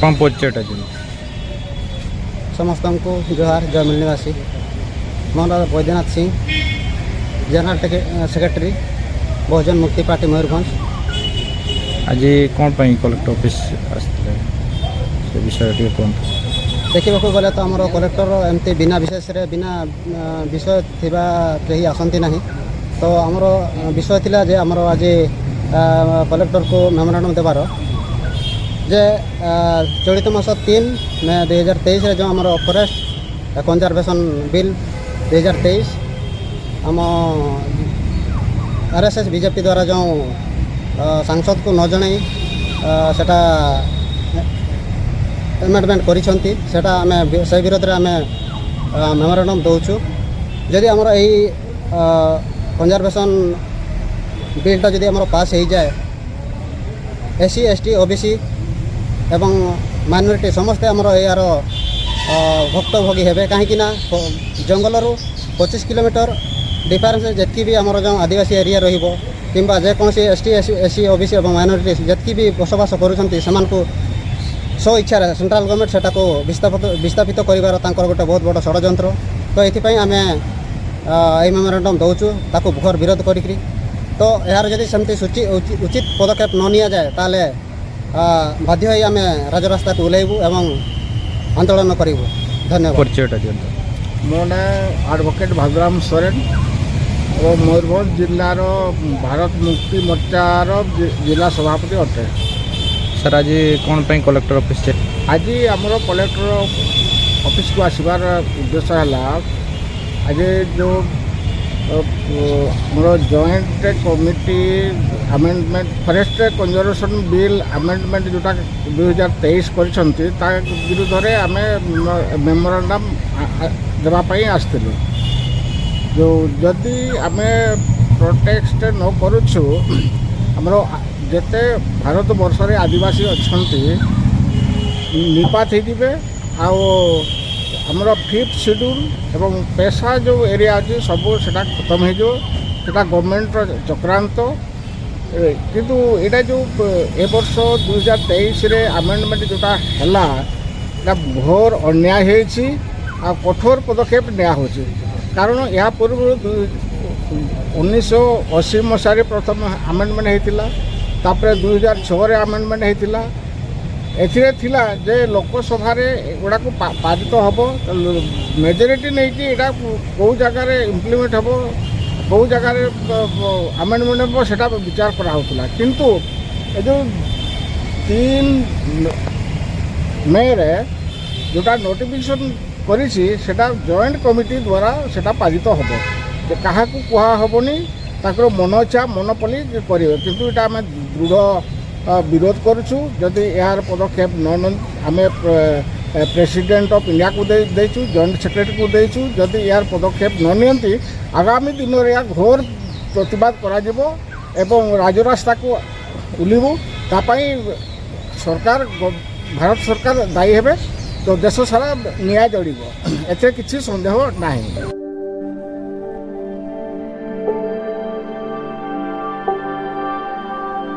ଆପଣ ପରିଚୟଟା ଦିଅନ୍ତୁ। ସମସ୍ତଙ୍କୁ ଜୁହାର। ଜୟ ମିଳିନିବାସୀ। ମୋ ନାଁ ବୈଦ୍ୟନାଥ ସିଂ, ଜେନେରାଲ ସେକ୍ରେଟାରୀ ବହୁଜନ ମୁକ୍ତି ପାର୍ଟି ମୟୂରଭଞ୍ଜ। ଆଜି କ'ଣ ପାଇଁ କଲେକ୍ଟର ଅଫିସ୍ ଆସିଥିଲେ ସେ ବିଷୟରେ ଟିକେ କୁହନ୍ତୁ। ଦେଖିବାକୁ ଗଲେ ତ ଆମର କଲେକ୍ଟର ଏମିତି ବିନା ବିଷୟ ଥିବା କେହି ଆସନ୍ତି ନାହିଁ। ତ ଆମର ବିଷୟ ଥିଲା ଯେ ଆମର ଆଜି କଲେକ୍ଟରକୁ ମେମୋରାଣ୍ଡମ୍ ଦେବାର ଯେ ଚଳିତ ମାସ 3 ମେ 2023ରେ ଯେଉଁ ଆମର ଫରେଷ୍ଟ କନଜରଭେସନ୍ ବିଲ୍ 2023 ଆମ RSS BJP ଦ୍ୱାରା ଯେଉଁ ସାଂସଦକୁ ନ ଜଣାଇ ସେଟା ଆମେଣ୍ଡମେଣ୍ଟ କରିଛନ୍ତି, ସେଟା ଆମେ ସେହି ବିରୋଧରେ ଆମେ ମେମୋରାଣ୍ଡମ୍ ଦେଉଛୁ। ଯଦି ଆମର ଏହି କନଜରଭେସନ୍ ବିଲ୍ଟା ଯଦି ଆମର ପାସ୍ ହେଇଯାଏ, SC ST OBC ଏବଂ ମାଇନରିଟି ସମସ୍ତେ ଆମର ଏହାର ଭୁକ୍ତଭୋଗୀ ହେବେ। କାହିଁକିନା ଜଙ୍ଗଲରୁ 25 କିଲୋମିଟର ଡିଫରେନ୍ସ ଯେତିକି ବି ଆମର ଯେଉଁ ଆଦିବାସୀ ଏରିଆ ରହିବ କିମ୍ବା ଯେକୌଣସି ST SC OBC ଏବଂ ମାଇନରିଟି ଯେତିକି ବି ବସବାସ କରୁଛନ୍ତି ସେମାନଙ୍କୁ ସ୍ୱ ଇଚ୍ଛାରେ ସେଣ୍ଟ୍ରାଲ ଗଭର୍ଣ୍ଣମେଣ୍ଟ ସେଟାକୁ ବିସ୍ଥାପିତ କରିବାର ତାଙ୍କର ଗୋଟେ ବହୁତ ବଡ଼ ଷଡ଼ଯନ୍ତ୍ର। ତ ଏଥିପାଇଁ ଆମେ ଏହି ମେମୋରାଣ୍ଡମ୍ ଦେଉଛୁ ତାକୁ ଘୋର ବିରୋଧ କରିକି। ତ ଏହାର ଯଦି ସେମିତି ଉଚିତ ପଦକ୍ଷେପ ନ ନିଆଯାଏ ତାହେଲେ ବାଧ୍ୟ ହୋଇ ଆମେ ରାଜରାସ୍ତାକୁ ଓହ୍ଲାଇବୁ ଏବଂ ଆନ୍ଦୋଳନ କରିବୁ। ଧନ୍ୟବାଦ। ପରିଚୟଟା ଦିଅନ୍ତୁ। ମୋ ନାଁ ଆଡ଼ଭୋକେଟ୍ ଭାଦୁରାମ ସୋରେନ ଏବଂ ମୟୂରଭଞ୍ଜ ଜିଲ୍ଲାର ଭାରତ ମୁକ୍ତି ମୋର୍ଚ୍ଚାର ଜିଲ୍ଲା ସଭାପତି ଅଟେ। ସାର୍ ଆଜି କ'ଣ ପାଇଁ କଲେକ୍ଟର ଅଫିସ୍? ଆଜି ଆମର କଲେକ୍ଟର ଅଫିସକୁ ଆସିବାର ଉଦ୍ଦେଶ୍ୟ ହେଲା ଆଜି ଯେଉଁ ଆମର joint committee amendment forest conservation bill amendment ଯେଉଁଟା 2023 କରିଛନ୍ତି ତା ବିରୁଦ୍ଧରେ ଆମେ ମେମୋରାଣ୍ଡମ୍ ଦେବା ପାଇଁ ଆସିଥିଲୁ। ଯଦି ଆମେ ପ୍ରୋଟେଷ୍ଟ ନ କରୁଛୁ, ଆମର ଯେତେ ଭାରତ ବର୍ଷରେ ଆଦିବାସୀ ଅଛନ୍ତି ନିପାତ ହେଇଯିବେ। ଆଉ ଆମର 5th ସିଡ୍ୟୁଲ୍ ଏବଂ ପେଶା ଯେଉଁ ଏରିଆ ଅଛି ସବୁ ସେଟା ଖତମ ହେଇଯିବ। ସେଟା ଗଭର୍ଣ୍ଣମେଣ୍ଟର ଚକ୍ରାନ୍ତ। କିନ୍ତୁ ଏଇଟା ଯେଉଁ ଏ ବର୍ଷ 2023ରେ ଆମେଣ୍ଡମେଣ୍ଟ ଯେଉଁଟା ହେଲା ଏଇଟା ଘୋର ଅନ୍ୟାୟ ହେଇଛି ଆଉ କଠୋର ପଦକ୍ଷେପ ନିଆହେଉଛି। କାରଣ ଏହା ପୂର୍ବରୁ 1980 ମସିହାରେ ପ୍ରଥମ ଆମେଣ୍ଡମେଣ୍ଟ ହେଇଥିଲା, ତାପରେ 2006ରେ ଆମେଣ୍ଡମେଣ୍ଟ ହେଇଥିଲା। ଏଥିରେ ଥିଲା ଯେ ଲୋକସଭାରେ ଏଗୁଡ଼ାକୁ ପାରିତ ହେବ, ମେଜରିଟି ନେଇକି ଏଇଟା କେଉଁ ଜାଗାରେ ଇମ୍ପ୍ଲିମେଣ୍ଟ ହେବ, କେଉଁ ଜାଗାରେ ଆମେଣ୍ଡମେଣ୍ଟ ହେବ ସେଟା ବିଚାର କରାହେଉଥିଲା। କିନ୍ତୁ ଏ ଯେଉଁ 3 ମେରେ ଯେଉଁଟା ନୋଟିଫିକେସନ୍ କରିଛି ସେଟା ଜଏଣ୍ଟ କମିଟି ଦ୍ୱାରା ସେଟା ପାରିତ ହେବ। ଯେ କାହାକୁ କୁହା ହେବନି, ତାଙ୍କର ମନ ଇଚ୍ଛା ମନୋପଲି କରିବେ। କିନ୍ତୁ ଏଇଟା ଆମେ ଦୃଢ଼ ବିରୋଧ କରୁଛୁ। ଯଦି ଏହାର ପଦକ୍ଷେପ ଆମେ ପ୍ରେସିଡେଣ୍ଟ ଅଫ୍ ଇଣ୍ଡିଆକୁ ଦେଇଛୁ, ଜଏଣ୍ଟ ସେକ୍ରେଟାରୀକୁ ଦେଇଛୁ। ଯଦି ଏହାର ପଦକ୍ଷେପ ନ ନିଅନ୍ତି ଆଗାମୀ ଦିନରେ ଏହା ଘୋର ପ୍ରତିବାଦ କରାଯିବ ଏବଂ ରାଜରାସ୍ତାକୁ ଓହ୍ଲାଇବୁ। ତା ପାଇଁ ଭାରତ ସରକାର ଦାୟୀ ହେବେ। ତ ଦେଶ ସାରା ନିଆଁ ଜଳିବ, ଏଥିରେ କିଛି ସନ୍ଦେହ ନାହିଁ।